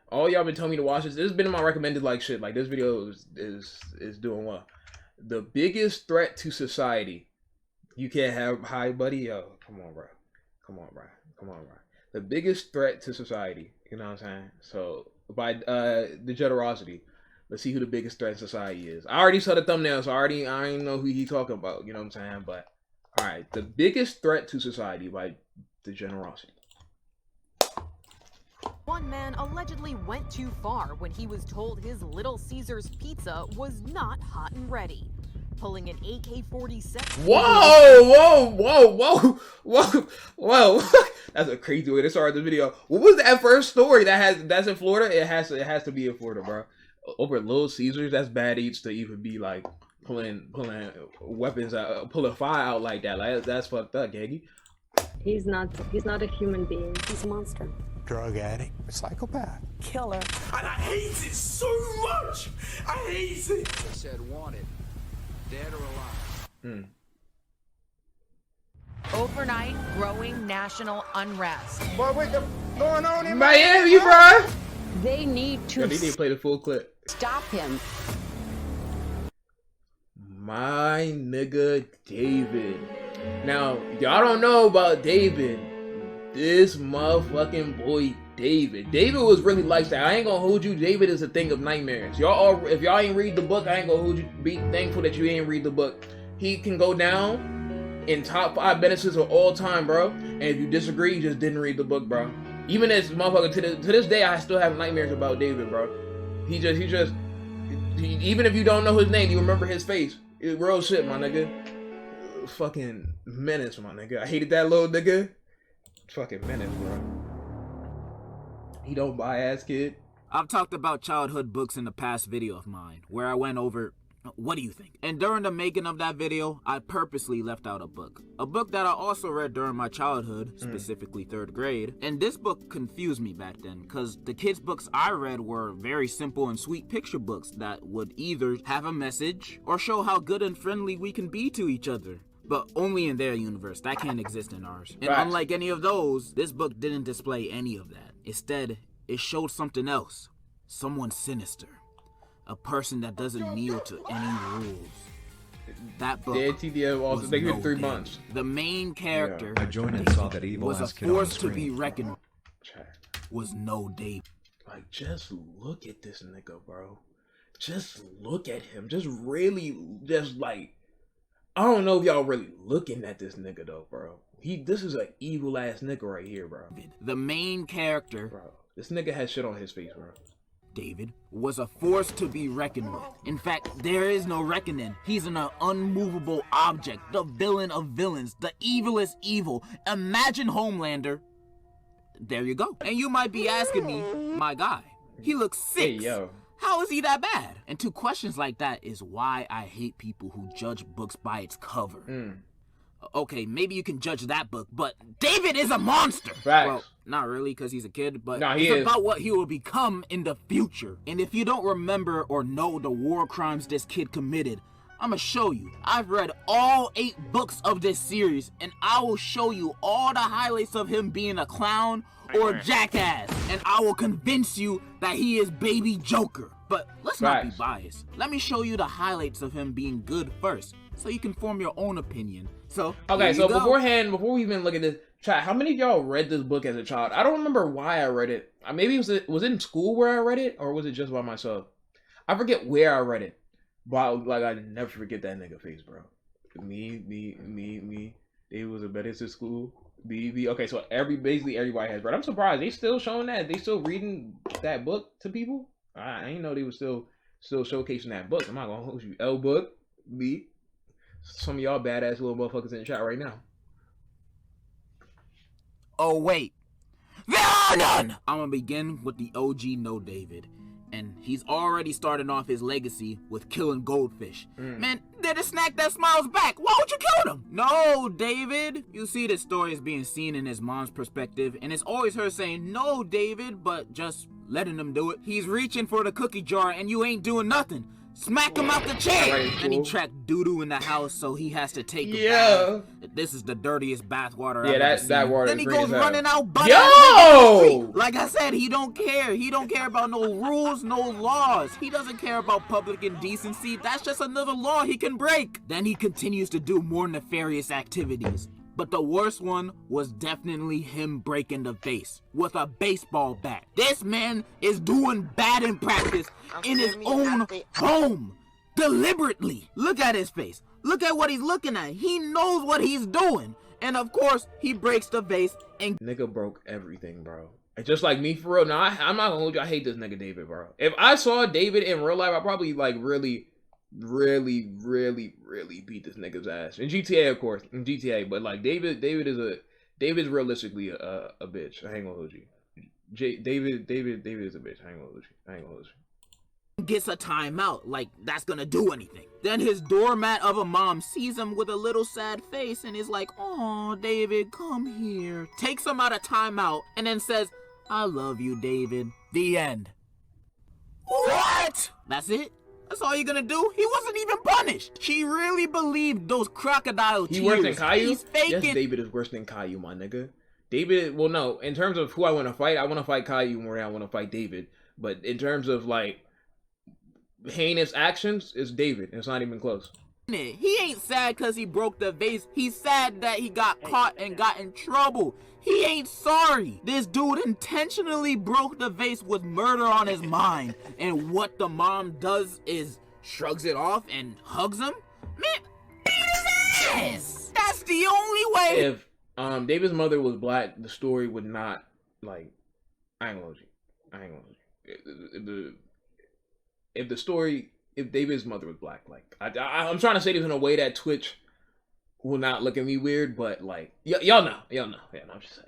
All y'all been telling me to watch this. This has been in my recommended like shit. Like this video is doing well. The biggest threat to society. You can't have hi buddy. Yo, come on, bro. Come on, bro. Come on, bro. The biggest threat to society. You know what I'm saying? So by the generosity. Let's see who the biggest threat in society is. I already saw the thumbnail, so I already know who he talking about. You know what I'm saying? But all right, the biggest threat to society by the generosity. One man allegedly went too far when he was told his Little Caesars pizza was not hot and ready. Pulling an AK-47. Whoa. That's a crazy way to start the video. What was that first story that's in Florida? It has to be in Florida, bro. Over Little Caesars, that's bad eats to even be like pulling weapons out, pulling fire out like that. Like that's fucked up, Gaggy. He's not a human being. He's a monster. Drug addict, a psychopath, Killer. And I hate it so much. I hate it. They said wanted, dead or alive. Overnight, growing national unrest. Boy, what's going on in Miami, bro? They need to Yo, they need to play the full clip. stop him. My nigga David. Now, y'all don't know about David. This motherfucking boy David. David was really like that. I ain't gonna hold you. David is a thing of nightmares. Y'all all, if y'all ain't read the book, I ain't gonna hold you. Be thankful that you ain't read the book. He can go down in top 5 menaces of all time, bro. And if you disagree, you just didn't read the book, bro. Even this motherfucker, to this day, I still have nightmares about David, bro. He even if you don't know his name, you remember his face. It real shit, my nigga. Fucking menace, my nigga. I hated that little nigga. Fucking menace, bro. He don't buy ass kid. I've talked about childhood books in the past video of mine, where I went over, what do you think? And during the making of that video, I purposely left out a book. A book that I also read during my childhood, specifically 3rd grade. And this book confused me back then, because the kids' books I read were very simple and sweet picture books that would either have a message or show how good and friendly we can be to each other. But only in their universe. That can't exist in ours. And unlike any of those, this book didn't display any of that. Instead, it showed something else. Someone sinister. A person that doesn't kneel to any rules. That book TDM also was they give no it 3 David. months. The main character I joined and saw that evil was a ass kid on the force to screen. be reckoned with. Was no David. Like, just look at this nigga, bro. Just look at him. Just really, just like, I don't know if y'all really looking at this nigga though, bro. This is an evil ass nigga right here, bro. The main character, Bro, this nigga has shit on his face, bro. David, was a force to be reckoned with. In fact, there is no reckoning. He's an unmovable object, the villain of villains, the evilest evil. Imagine Homelander. There you go. And you might be asking me, my guy, he looks 6. Hey, yo. How is he that bad? And 2 questions like that is why I hate people who judge books by its cover. Okay, maybe you can judge that book, but David is a monster! Facts. Well, not really, because he's a kid, but No, it's he is. about what he will become in the future. And if you don't remember or know the war crimes this kid committed, I'ma show you. I've read all 8 books of this series, and I will show you all the highlights of him being a clown or a jackass, and I will convince you that he is baby Joker. But let's not be Facts. biased. Let me show you the highlights of him being good first, so you can form your own opinion. So, Okay, here so you go. before we even look at this, chat, how many of y'all read this book as a child? I don't remember why I read it. Maybe was it in school where I read it, or was it just by myself? I forget where I read it, but like I never forget that nigga face, bro. Me. They was the best at school. Okay, so basically everybody has read. I'm surprised they still showing that. They still reading that book to people. I didn't know they were still showcasing that book. I'm not gonna hold you. L book, me. Some of y'all badass little motherfuckers in the chat right now. Oh wait, there are none! I'm gonna begin with the OG No David. And he's already starting off his legacy with killing goldfish. Man, they're the snack that smiles back. Why would you kill them? No, David. You see, this story is being seen in his mom's perspective, and it's always her saying, no, David, but just letting him do it. He's reaching for the cookie jar, and you ain't doing nothing. Smack him out the chair! Right, And he cool. tracked doo-doo in the house, so he has to take a Yeah. bath. This is the dirtiest bathwater Yeah, I've ever seen. that water Then is he green goes as hell. running out butt Yo! ass naked in the street. Like I said, he don't care. He don't care about no rules, no laws. He doesn't care about public indecency. That's just another law he can break. Then he continues to do more nefarious activities. But the worst one was definitely him breaking the vase with a baseball bat. This man is doing batting practice in his own home. Deliberately. Look at his face. Look at what he's looking at. He knows what he's doing. And of course, he breaks the vase and... Nigga broke everything, bro. And just like me, for real. Now, I'm not gonna hold you. I hate this nigga David, bro. If I saw David in real life, I'd probably, like, really beat this nigga's ass. In GTA, of course. In GTA. But, like, David's realistically a bitch. I ain't gonna hold you. David is a bitch. I ain't gonna hold you. gets a timeout, like that's gonna do anything. Then his doormat of a mom sees him with a little sad face and is like, "Oh, David, come here." Takes him out of timeout and then says, "I love you, David." The end. What? That's it? That's all you're gonna do? He wasn't even punished. She really believed those crocodile tears. He worse than Caillou? He's faking. Yes, David is worse than Caillou, my nigga. David, well, no. In terms of who I want to fight Caillou more than I want to fight David. But in terms of, like, heinous actions, it's David. It's not even close. He ain't sad because he broke the vase. He's sad that he got caught and got in trouble. He ain't sorry. This dude intentionally broke the vase with murder on his mind. And what the mom does is shrugs it off and hugs him? Man, beat his ass! That's the only way. If David's mother was black, the story would not, like, I ain't gonna hold you. If David's mother was black, like, I'm trying to say this in a way that Twitch will not look at me weird, but, like, y'all know. Yeah, no, I'm just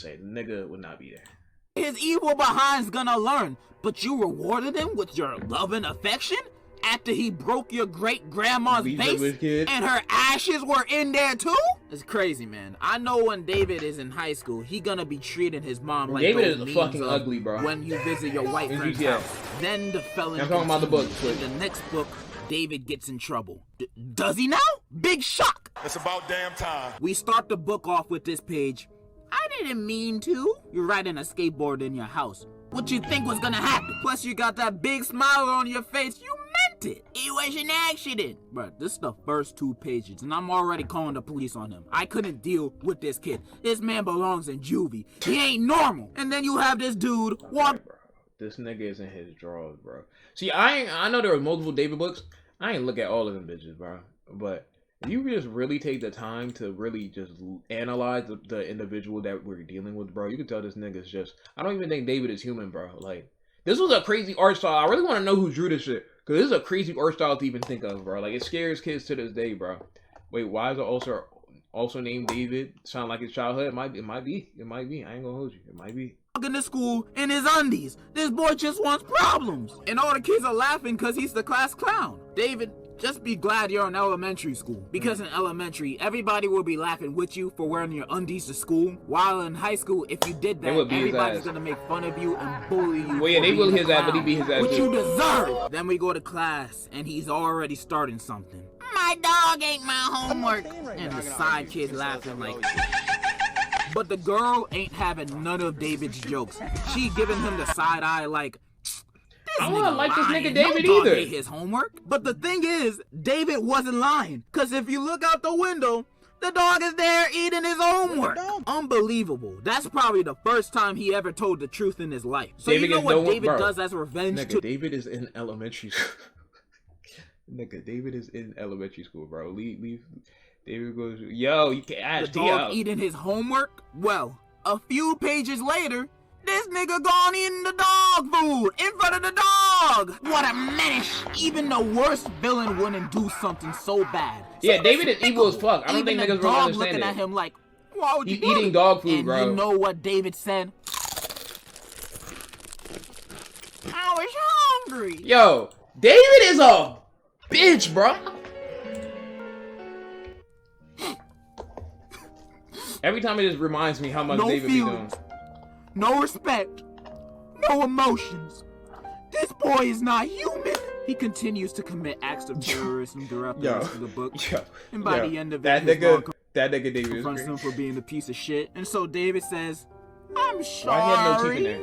saying, the nigga would not be there. His evil behind's gonna learn, but you rewarded him with your love and affection after he broke your great-grandma's vase and her ashes were in there too? It's crazy, man. I know when David is in high school, he gonna be treating his mom like David those is memes fucking of ugly, bro. when you visit your white friend's GTA. house. Then the felon I'm talking about the book. In the next book, David gets in trouble. Does he now? Big shock. It's about damn time. We start the book off with this page. I didn't mean to. You're riding a skateboard in your house. What you think was gonna happen? Plus you got that big smile on your face. You meant it. It was an accident. Bruh, this is the first 2 pages and I'm already calling the police on him. I couldn't deal with this kid. This man belongs in juvie. He ain't normal. And then you have this dude walk. Right, bro. This nigga is in his drawers, bro. See, I know there were multiple David books. I ain't look at all of them bitches, bro. But if you just really take the time to really just analyze the individual that we're dealing with, bro, you can tell this nigga's just... I don't even think David is human, bro. Like, this was a crazy art style. I really want to know who drew this shit. Because this is a crazy art style to even think of, bro. Like, it scares kids to this day, bro. Wait, why is it also named David? Sound like his childhood? It might be. I ain't gonna hold you. It might be. Walking to school in his undies. This boy just wants problems. And all the kids are laughing because he's the class clown. David, just be glad you're in elementary school. Because in elementary, everybody will be laughing with you for wearing your undies to school. While in high school, if you did that, everybody's gonna make fun of you and bully you. Well, yeah, they bully his ass, but he beat his ass. What you deserve. Then we go to class, and he's already starting something. My dog ate my homework. And the side kid's laughing like... But the girl ain't having none of David's jokes. She giving him the side eye like... I don't like this nigga David no dog either. ate his homework. But the thing is, David wasn't lying. Because if you look out the window, the dog is there eating his homework. Unbelievable. That's probably the first time he ever told the truth in his life. So David, you know what David does as revenge nigga, David is in elementary school. Nigga, David is in elementary school, bro. Leave. David goes, yo, you can't ask the dog eating his homework? Well, a few pages later, this nigga gone eating the dog food in front of the dog. What a menace. Even the worst villain wouldn't do something so bad. Yeah, David is evil as fuck. I don't think niggas really understand looking it. at him like, why would you He's eating dog food, and bro. You know what David said? I was hungry. Yo, David is a bitch, bro. Every time it just reminds me how much David be doing. No respect, no emotions. This boy is not human. He continues to commit acts of terrorism throughout the rest of the book. And by the end of it, that That nigga David is confronts crazy. him for being a piece of shit. And so David says, I'm Why he had no teeth in sorry. there?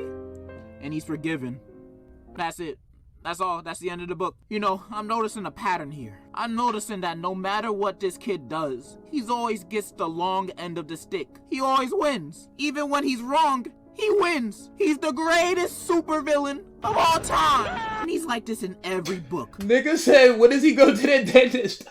And he's forgiven. That's it. That's all. That's the end of the book. You know, I'm noticing a pattern here. I'm noticing that no matter what this kid does, he's always gets the long end of the stick. He always wins. Even when he's wrong, he wins. He's the greatest supervillain of all time. And he's like this in every book. Nigga said, when does he go to the dentist?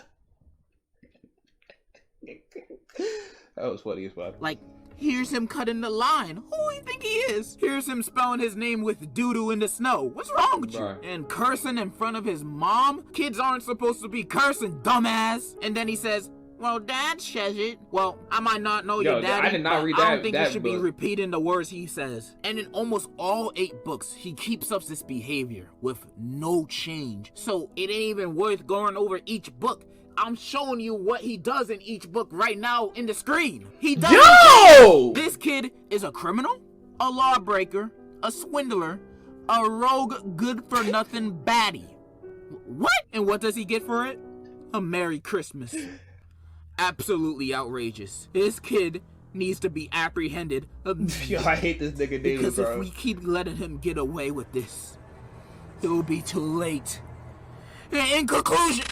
That was funny as fuck. Like, here's him cutting the line. Who you think he is? Here's him spelling his name with doo-doo in the snow. What's wrong with you? Right. And cursing in front of his mom? Kids aren't supposed to be cursing, dumbass. And then he says, well, Dad says it. Well, I might not know your daddy, I did not but read I that- don't think that you should be book. repeating the words he says. And in almost all 8 books, he keeps up this behavior with no change. So it ain't even worth going over each book. I'm showing you what he does in each book right now in the screen. He does. Yo! This kid is a criminal, a lawbreaker, a swindler, a rogue good-for-nothing baddie. What? And what does he get for it? A Merry Christmas. Absolutely outrageous. This kid needs to be apprehended Yo, I hate this nigga David, because bro. if we keep letting him get away with this, it will be too late. In conclusion...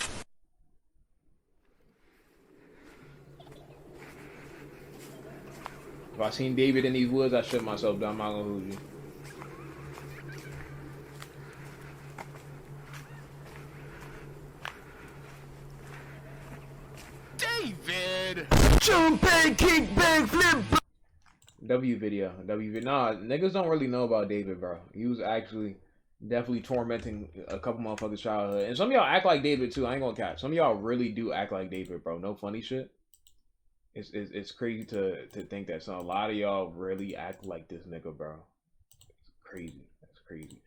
If I seen David in these woods, I shut myself down. I'm not gonna hold you. David! W video. Nah, niggas don't really know about David, bro. He was actually definitely tormenting a couple motherfuckers' childhood. And some of y'all act like David too. I ain't gonna catch. Some of y'all really do act like David, bro. No funny shit. It's crazy to think that a lot of y'all really act like this nigga, bro. It's crazy. That's crazy.